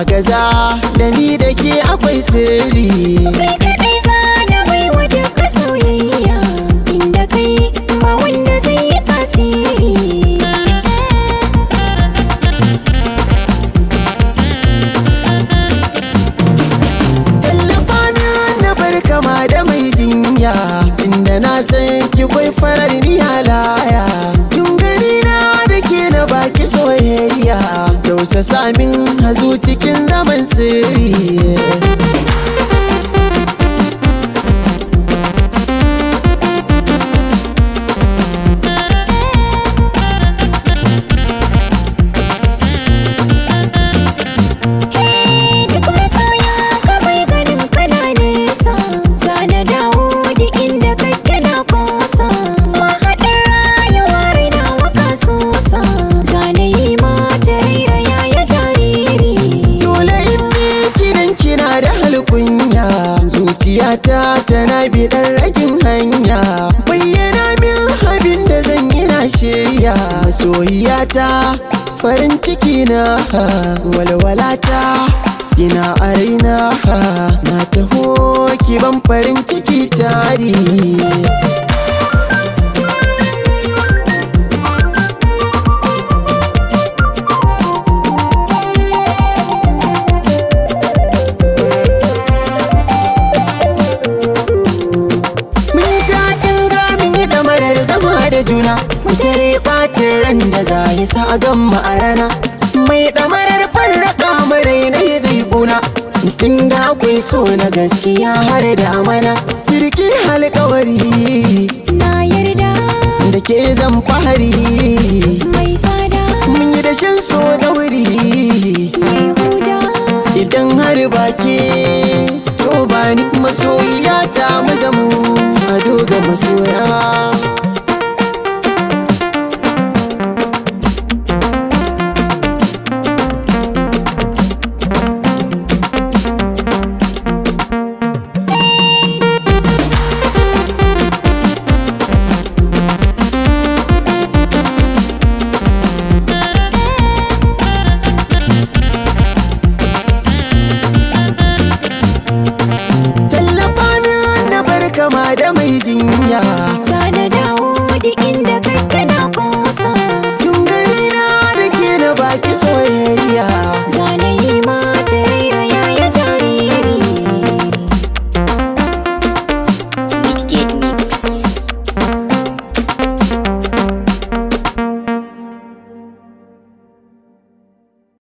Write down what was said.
agaza da ni da ke akwai sirri. Kai kaɗai za na baiwa duka soyayya, inda kai ba wanda zai yi tasiri. Tallafa min na bar kama da mai jinya, inda na san ki kwai farar ni halaya. Tun gani na da ke na baki soyayya, tausasa min hazu cikin zaman sirri. Duk masoya ka bai ganin kana nesa, za na dawo da inda kake na kosa. Mahaɗar rayuwa raina waka sosa, za na yi mata rairaya ya jariri. Dole in bi kidan kina da halkunya, zuciyata tana biɗar ragin hanya. Bayyana min abin da zan yi na shirya, masoyiyata farin ciki na walwalata ina a raina, na taho ki ban farin ciki tari. Juna mutare ɓacin ran da za yi sa a gamma a rana, mai ɗamarar farraka marai na yi zai ƙuna. Tun da akwai so na gaskiya har da amana, kirki alƙawari Na yarda da ke zan fahari. mai tsada Mun yi dashen so da wuri, mai huda. idan har baki to ba ni masoyiya ta mazamu a doga masoya. Kama da mai jinya, Za na dawo da inda kake na kosa. tun gani na da ke na baki